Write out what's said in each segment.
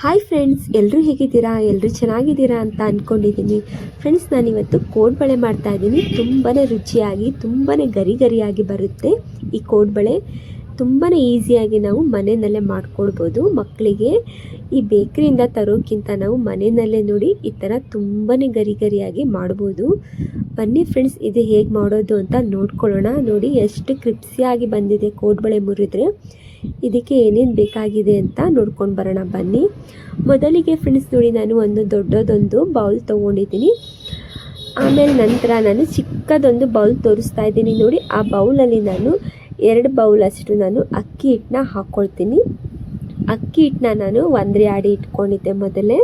Hi friends, ಎಲ್ಲರೂ ಹೇಗಿದ್ದೀರಾ? ಎಲ್ಲರೂ ಚೆನ್ನಾಗಿದ್ದೀರಾ ಅಂತ ಅಂದ್ಕೊಂಡಿದ್ದೀನಿ. ಫ್ರೆಂಡ್ಸ್, ನಾನಿವತ್ತು ಕೋಡ್ಬಳೆ ಮಾಡ್ತಾಯಿದ್ದೀನಿ. ತುಂಬಾ ರುಚಿಯಾಗಿ, ತುಂಬಾ ಗರಿ ಗರಿಯಾಗಿ ಬರುತ್ತೆ ಈ ಕೋಡ್ಬಳೆ. ತುಂಬಾ ಈಸಿಯಾಗಿ ನಾವು ಮನೆಯಲ್ಲೇ ಮಾಡ್ಕೊಳ್ಬೋದು. ಮಕ್ಕಳಿಗೆ ಈ ಬೇಕ್ರಿಯಿಂದ ತರೋಕ್ಕಿಂತ ನಾವು ಮನೆಯಲ್ಲೇ ನೋಡಿ ಈ ಥರ ತುಂಬಾ ಗರಿ ಗರಿಯಾಗಿ ಮಾಡ್ಬೋದು. ಬನ್ನಿ ಫ್ರೆಂಡ್ಸ್, ಇದು ಹೇಗೆ ಮಾಡೋದು ಅಂತ ನೋಡ್ಕೊಳ್ಳೋಣ. ನೋಡಿ ಎಷ್ಟು ಕ್ರಿಪ್ಸಿಯಾಗಿ ಬಂದಿದೆ ಕೋಡ್ಬಳೆ ಮುರಿದ್ರೆ. ಇದಕ್ಕೆ ಏನೇನು ಬೇಕಾಗಿದೆ ಅಂತ ನೋಡ್ಕೊಂಡು ಬರೋಣ ಬನ್ನಿ. ಮೊದಲಿಗೆ ಫ್ರೆಂಡ್ಸ್ ನೋಡಿ, ನಾನು ಒಂದು ದೊಡ್ಡದೊಂದು ಬೌಲ್ ತೊಗೊಂಡಿದ್ದೀನಿ. ಆಮೇಲೆ ನಂತರ ನಾನು ಚಿಕ್ಕದೊಂದು ಬೌಲ್ ತೋರಿಸ್ತಾ ಇದ್ದೀನಿ ನೋಡಿ. ಆ ಬೌಲಲ್ಲಿ ನಾನು 2 ಬೌಲಷ್ಟು ನಾನು ಅಕ್ಕಿ ಹಿಟ್ಟನ್ನ ಹಾಕ್ಕೊಳ್ತೀನಿ. ಅಕ್ಕಿ ಹಿಟ್ಟನ್ನ ನಾನು ಒಂದ್ರೆ ಆಡಿ ಇಟ್ಕೊಂಡಿದ್ದೆ ಮೊದಲೇ,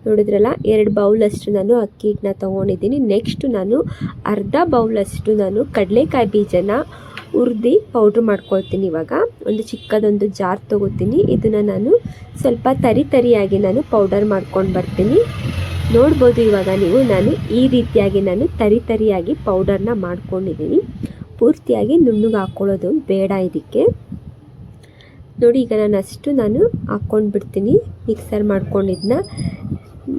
ನೋಡಿದ್ರಲ್ಲ. 2 ಬೌಲಷ್ಟು ನಾನು ಅಕ್ಕಿ ಹಿಟ್ಟನ್ನ ತೊಗೊಂಡಿದ್ದೀನಿ. ನೆಕ್ಸ್ಟು ನಾನು ಅರ್ಧ ಬೌಲಷ್ಟು ನಾನು ಕಡಲೆಕಾಯಿ ಬೀಜನ ಹುರಿದು ಪೌಡ್ರ್ ಮಾಡ್ಕೊಳ್ತೀನಿ. ಇವಾಗ ಒಂದು ಚಿಕ್ಕದೊಂದು ಜಾರ್ ತೊಗೋತೀನಿ. ಇದನ್ನು ನಾನು ಸ್ವಲ್ಪ ತರಿಯಾಗಿ ನಾನು ಪೌಡರ್ ಮಾಡ್ಕೊಂಡು ಬರ್ತೀನಿ. ನೋಡ್ಬೋದು ಇವಾಗ ನೀವು, ನಾನು ಈ ರೀತಿಯಾಗಿ ನಾನು ತರಿಯಾಗಿ ಪೌಡರ್ನ ಮಾಡ್ಕೊಂಡಿದ್ದೀನಿ. ಪೂರ್ತಿಯಾಗಿ ನುಣ್ಣಗೆ ಹಾಕ್ಕೊಳ್ಳೋದು ಬೇಡ ಇದಕ್ಕೆ. ನೋಡಿ, ಈಗ ನಾನು ಹಾಕ್ಕೊಂಡು ಬಿಡ್ತೀನಿ ಮಿಕ್ಸರ್ ಮಾಡ್ಕೊಂಡಿದ್ದನ್ನ.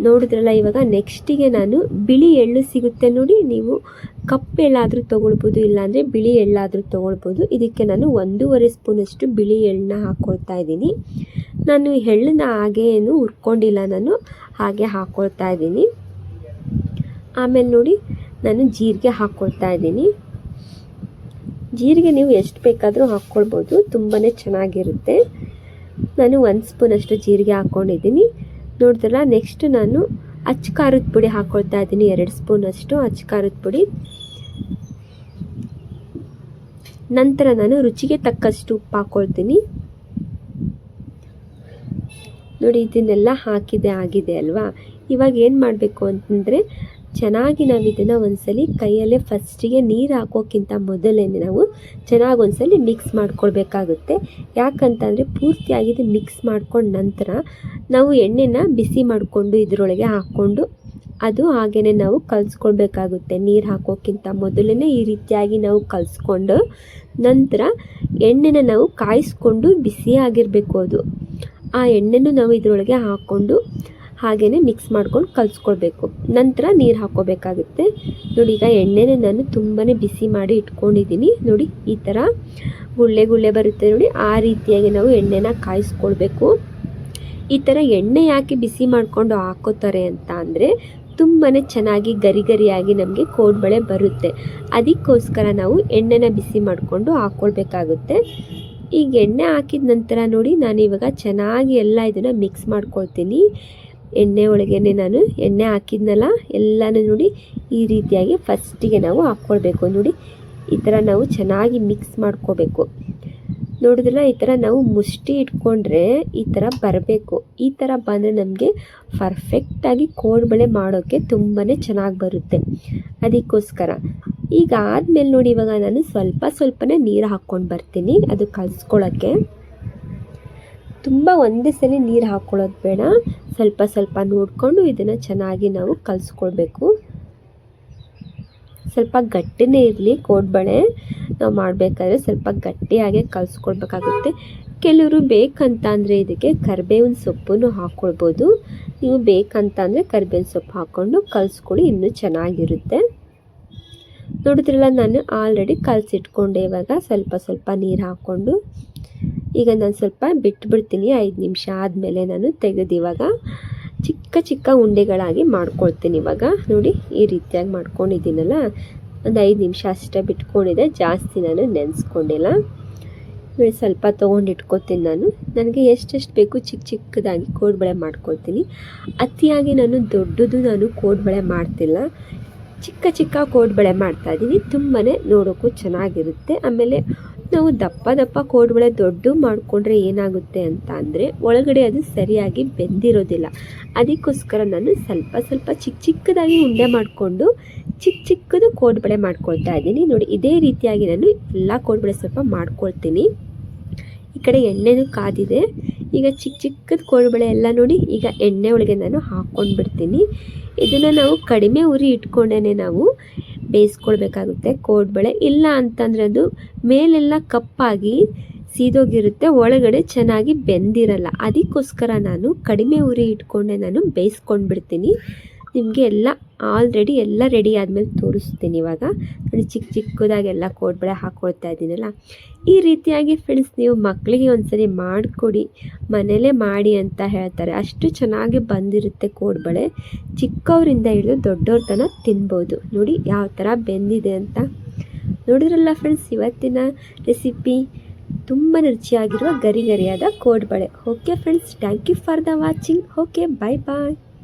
ನೋಡಿದ್ರಲ್ಲ, ಇವಾಗ ನೆಕ್ಸ್ಟಿಗೆ ನಾನು ಬಿಳಿ ಎಳ್ಳು ಸಿಗುತ್ತೆ ನೋಡಿ. ನೀವು ಕಪ್ಪು ಎಳ್ಳಾದರೂ ತೊಗೊಳ್ಬೋದು, ಇಲ್ಲಾಂದರೆ ಬಿಳಿ ಎಳ್ಳಾದರೂ ತೊಗೊಳ್ಬೋದು. ಇದಕ್ಕೆ ನಾನು 1.5 ಸ್ಪೂನಷ್ಟು ಬಿಳಿ ಎಳ್ಳನ್ನ ಹಾಕ್ಕೊಳ್ತಾ ಇದ್ದೀನಿ. ನಾನು ಎಳ್ಳನ್ನ ಹಾಗೆ ಏನು ಹುರ್ಕೊಂಡಿಲ್ಲ, ನಾನು ಹಾಗೆ ಹಾಕ್ಕೊಳ್ತಾ ಇದ್ದೀನಿ. ಆಮೇಲೆ ನೋಡಿ, ನಾನು ಜೀರಿಗೆ ಹಾಕ್ಕೊಳ್ತಾ ಇದ್ದೀನಿ. ಜೀರಿಗೆ ನೀವು ಎಷ್ಟು ಬೇಕಾದರೂ ಹಾಕ್ಕೊಳ್ಬೋದು, ತುಂಬಾ ಚೆನ್ನಾಗಿರುತ್ತೆ. ನಾನು 1 ಸ್ಪೂನಷ್ಟು ಜೀರಿಗೆ ಹಾಕ್ಕೊಂಡಿದ್ದೀನಿ. ನೋಡಿದ್ರಲ್ಲ, ನೆಕ್ಸ್ಟ್ ನಾನು ಅಚ್ಚ ಖಾರದ ಪುಡಿ ಹಾಕ್ಕೊಳ್ತಾ ಇದ್ದೀನಿ. 2 ಸ್ಪೂನಷ್ಟು ಅಚ್ಚ ಖಾರದ ಪುಡಿ. ನಂತರ ನಾನು ರುಚಿಗೆ ತಕ್ಕಷ್ಟು ಉಪ್ಪು ಹಾಕ್ಕೊಳ್ತೀನಿ. ನೋಡಿ, ಇದನ್ನೆಲ್ಲ ಆಗಿದೆ ಅಲ್ವಾ. ಇವಾಗ ಏನು ಮಾಡಬೇಕು ಅಂತಂದರೆ, ಚೆನ್ನಾಗಿ ನಾವು ಇದನ್ನು ಒಂದ್ಸಲಿ ಕೈಯಲ್ಲೇ ಫಸ್ಟಿಗೆ ನೀರು ಹಾಕೋಕ್ಕಿಂತ ಮೊದಲೇ ನಾವು ಚೆನ್ನಾಗಿ ಒಂದ್ಸಲಿ ಮಿಕ್ಸ್ ಮಾಡ್ಕೊಳ್ಬೇಕಾಗುತ್ತೆ. ಯಾಕಂತಂದರೆ ಪೂರ್ತಿಯಾಗಿ ಇದು ಮಿಕ್ಸ್ ಮಾಡ್ಕೊಂಡು ನಂತರ ನಾವು ಎಣ್ಣೆನ ಬಿಸಿ ಮಾಡಿಕೊಂಡು ಇದರೊಳಗೆ ಹಾಕ್ಕೊಂಡು ಅದು ಹಾಗೇ ನಾವು ಕಲಿಸ್ಕೊಳ್ಬೇಕಾಗುತ್ತೆ. ನೀರು ಹಾಕೋಕ್ಕಿಂತ ಮೊದಲೇ ಈ ರೀತಿಯಾಗಿ ನಾವು ಕಲಿಸ್ಕೊಂಡು ನಂತರ ಎಣ್ಣೆನ ನಾವು ಕಾಯಿಸ್ಕೊಂಡು ಬಿಸಿಯಾಗಿರಬೇಕು. ಅದು ಆ ಎಣ್ಣೆನೂ ನಾವು ಇದರೊಳಗೆ ಹಾಕ್ಕೊಂಡು ಹಾಗೆಯೇ ಮಿಕ್ಸ್ ಮಾಡ್ಕೊಂಡು ಕಲಿಸ್ಕೊಳ್ಬೇಕು. ನಂತರ ನೀರು ಹಾಕ್ಕೋಬೇಕಾಗುತ್ತೆ. ನೋಡಿ, ಈಗ ಎಣ್ಣೆನ ನಾನು ತುಂಬಾ ಬಿಸಿ ಮಾಡಿ ಇಟ್ಕೊಂಡಿದ್ದೀನಿ. ನೋಡಿ, ಈ ಥರ ಗುಳ್ಳೆ ಬರುತ್ತೆ ನೋಡಿ. ಆ ರೀತಿಯಾಗಿ ನಾವು ಎಣ್ಣೆನ ಕಾಯಿಸ್ಕೊಳ್ಬೇಕು. ಈ ಥರ ಎಣ್ಣೆ ಯಾಕೆ ಬಿಸಿ ಮಾಡಿಕೊಂಡು ಹಾಕೋತಾರೆ ಅಂತ ಅಂದರೆ, ತುಂಬಾ ಚೆನ್ನಾಗಿ ಗರಿಯಾಗಿ ನಮಗೆ ಕೋಡ್ಬಳೆ ಬರುತ್ತೆ. ಅದಕ್ಕೋಸ್ಕರ ನಾವು ಎಣ್ಣೆನ ಬಿಸಿ ಮಾಡಿಕೊಂಡು ಹಾಕ್ಕೊಳ್ಬೇಕಾಗುತ್ತೆ. ಈಗ ಎಣ್ಣೆ ಹಾಕಿದ ನಂತರ ನೋಡಿ, ನಾನು ಇವಾಗ ಚೆನ್ನಾಗಿ ಎಲ್ಲ ಇದನ್ನು ಮಿಕ್ಸ್ ಮಾಡ್ಕೊಳ್ತೀನಿ. ಎಣ್ಣೆ ಒಳಗೇ ನಾನು ಎಣ್ಣೆ ಹಾಕಿದ್ನಲ್ಲ ಎಲ್ಲನೂ ನೋಡಿ ಈ ರೀತಿಯಾಗಿ ಫಸ್ಟಿಗೆ ನಾವು ಹಾಕ್ಕೊಳ್ಬೇಕು. ನೋಡಿ, ಈ ಥರ ನಾವು ಚೆನ್ನಾಗಿ ಮಿಕ್ಸ್ ಮಾಡ್ಕೋಬೇಕು. ನೋಡಿದ್ರಲ್ಲ, ಈ ಥರ ನಾವು ಮುಷ್ಟಿ ಇಟ್ಕೊಂಡ್ರೆ ಈ ಥರ ಬರಬೇಕು. ಈ ಥರ ಬಂದರೆ ನಮಗೆ ಪರ್ಫೆಕ್ಟಾಗಿ ಕೋಡ್ಬಳೆ ಮಾಡೋಕ್ಕೆ ತುಂಬಾ ಚೆನ್ನಾಗಿ ಬರುತ್ತೆ. ಅದಕ್ಕೋಸ್ಕರ ಈಗ ಆದಮೇಲೆ ನೋಡಿ, ಇವಾಗ ನಾನು ಸ್ವಲ್ಪನೇ ನೀರು ಹಾಕ್ಕೊಂಡು ಬರ್ತೀನಿ ಅದು ಕಲಿಸ್ಕೊಳ್ಳೋಕ್ಕೆ. ತುಂಬ ಒಂದೇ ಸಲ ನೀರು ಹಾಕ್ಕೊಳ್ಳೋದು ಬೇಡ, ಸ್ವಲ್ಪ ನೋಡಿಕೊಂಡು ಇದನ್ನು ಚೆನ್ನಾಗಿ ನಾವು ಕಲಿಸ್ಕೊಳ್ಬೇಕು. ಸ್ವಲ್ಪ ಗಟ್ಟಿನೇ ಇರಲಿ ಕೋಡ್ಬಳೆ. ನಾವು ಮಾಡಬೇಕಾದ್ರೆ ಸ್ವಲ್ಪ ಗಟ್ಟಿಯಾಗೆ ಕಲಿಸ್ಕೊಳ್ಬೇಕಾಗುತ್ತೆ. ಕೆಲವರು ಬೇಕಂತ ಅಂದರೆ ಇದಕ್ಕೆ ಕರಿಬೇವಿನ ಸೊಪ್ಪನ್ನು ಹಾಕ್ಕೊಳ್ಬೋದು. ನೀವು ಬೇಕಂತಂದರೆ ಕರಿಬೇವಿನ ಸೊಪ್ಪು ಹಾಕ್ಕೊಂಡು ಕಲಿಸ್ಕೊಳ್ಳಿ, ಇನ್ನೂ ಚೆನ್ನಾಗಿರುತ್ತೆ. ನೋಡಿದ್ರಲ್ಲ, ನಾನು ಆಲ್ರೆಡಿ ಕಲಸಿಟ್ಕೊಂಡೆ. ಇವಾಗ ಸ್ವಲ್ಪ ನೀರು ಹಾಕ್ಕೊಂಡು ಈಗ ನಾನು ಸ್ವಲ್ಪ ಬಿಟ್ಬಿಡ್ತೀನಿ. 5 ನಿಮಿಷ ಆದಮೇಲೆ ನಾನು ತೆಗೆದು ಇವಾಗ ಚಿಕ್ಕ ಉಂಡೆಗಳಾಗಿ ಮಾಡ್ಕೊಳ್ತೀನಿ. ಇವಾಗ ನೋಡಿ, ಈ ರೀತಿಯಾಗಿ ಮಾಡ್ಕೊಂಡಿದ್ದೀನಲ್ಲ, ಒಂದು 5 ನಿಮಿಷ ಅಷ್ಟೇ ಬಿಟ್ಕೊಂಡಿದ್ದೆ, ಜಾಸ್ತಿ ನಾನು ನೆನೆಸ್ಕೊಂಡಿಲ್ಲ. ನೋಡಿ, ಸ್ವಲ್ಪ ತೊಗೊಂಡಿಟ್ಕೊತೀನಿ ನಾನು. ನನಗೆ ಎಷ್ಟೆಷ್ಟು ಬೇಕು ಚಿಕ್ಕದಾಗಿ ಕೋಡ್ಬಳೆ ಮಾಡ್ಕೊಳ್ತೀನಿ. ಅತಿಯಾಗಿ ನಾನು ದೊಡ್ಡದು ನಾನು ಕೋಡ್ಬಳೆ ಮಾಡ್ತಿಲ್ಲ, ಚಿಕ್ಕ ಕೋಡ್ಬಳೆ ಮಾಡ್ತಾಯಿದ್ದೀನಿ. ತುಂಬಾ ನೋಡೋಕ್ಕೂ ಚೆನ್ನಾಗಿರುತ್ತೆ. ಆಮೇಲೆ ನಾವು ದಪ್ಪ ಕೋಡ್ಬಳೆ ದೊಡ್ಡ ಮಾಡಿಕೊಂಡ್ರೆ ಏನಾಗುತ್ತೆ ಅಂತ ಅಂದರೆ ಒಳಗಡೆ ಅದು ಸರಿಯಾಗಿ ಬೆಂದಿರೋದಿಲ್ಲ. ಅದಕ್ಕೋಸ್ಕರ ನಾನು ಸ್ವಲ್ಪ ಚಿಕ್ಕದಾಗಿ ಉಂಡೆ ಮಾಡಿಕೊಂಡು ಚಿಕ್ಕದು ಕೋಡ್ಬಳೆ ಮಾಡ್ಕೊಳ್ತಾ ಇದ್ದೀನಿ. ನೋಡಿ, ಇದೇ ರೀತಿಯಾಗಿ ನಾನು ಎಲ್ಲ ಕೋಡ್ಬಳೆ ಸ್ವಲ್ಪ ಮಾಡ್ಕೊಳ್ತೀನಿ. ಈ ಕಡೆ ಎಣ್ಣೆನೂ ಕಾದಿದೆ. ಈಗ ಚಿಕ್ಕದು ಕೋಡ್ಬಳೆ ಎಲ್ಲ ನೋಡಿ ಈಗ ಎಣ್ಣೆ ಒಳಗೆ ನಾನು ಹಾಕ್ಕೊಂಡು ಬಿಡ್ತೀನಿ. ಇದನ್ನು ನಾವು ಕಡಿಮೆ ಉರಿ ಇಟ್ಕೊಂಡೇ ನಾವು ಬೇಯಿಸ್ಕೊಳ್ಬೇಕಾಗುತ್ತೆ ಕೋಡ್ಬಳೆ. ಇಲ್ಲ ಅಂತಂದರೆ ಅದು ಮೇಲೆಲ್ಲ ಕಪ್ಪಾಗಿ ಸೀದೋಗಿರುತ್ತೆ, ಒಳಗಡೆ ಚೆನ್ನಾಗಿ ಬೆಂದಿರಲ್ಲ. ಅದಕ್ಕೋಸ್ಕರ ನಾನು ಕಡಿಮೆ ಉರಿ ಇಟ್ಕೊಂಡೆ ನಾನು ಬೇಯಿಸ್ಕೊಂಡು ಬಿಡ್ತೀನಿ. ನಿಮಗೆ ಎಲ್ಲ ಆಲ್ರೆಡಿ ಎಲ್ಲ ರೆಡಿ ಆದಮೇಲೆ ತೋರಿಸ್ತೀನಿ. ಇವಾಗ ನೋಡಿ ಚಿಕ್ಕ ಚಿಕ್ಕದಾಗೆಲ್ಲ ಕೋಡ್ಬಳೆ ಹಾಕ್ಕೊಳ್ತಾ ಇದ್ದೀನಲ್ಲ, ಈ ರೀತಿಯಾಗಿ ಫ್ರೆಂಡ್ಸ್ ನೀವು ಮಕ್ಕಳಿಗೆ ಒಂದ್ಸರಿ ಮಾಡಿಕೊಡಿ, ಮನೇಲೇ ಮಾಡಿ ಅಂತ ಹೇಳ್ತಾರೆ. ಅಷ್ಟು ಚೆನ್ನಾಗಿ ಬಂದಿರುತ್ತೆ ಕೋಡ್ಬಳೆ. ಚಿಕ್ಕವರಿಂದ ಹಿಡಿದು ದೊಡ್ಡವ್ರ ತನಕ ತಿನ್ಬೋದು. ನೋಡಿ ಯಾವ ಥರ ಬೆಂದಿದೆ ಅಂತ. ನೋಡಿದ್ರಲ್ಲ ಫ್ರೆಂಡ್ಸ್, ಇವತ್ತಿನ ರೆಸಿಪಿ ತುಂಬ ರುಚಿಯಾಗಿರುವ ಗರಿ ಗರಿಯಾದ ಕೋಡ್ಬಳೆ. Okay friends, thank you for the watching. Okay, bye bye.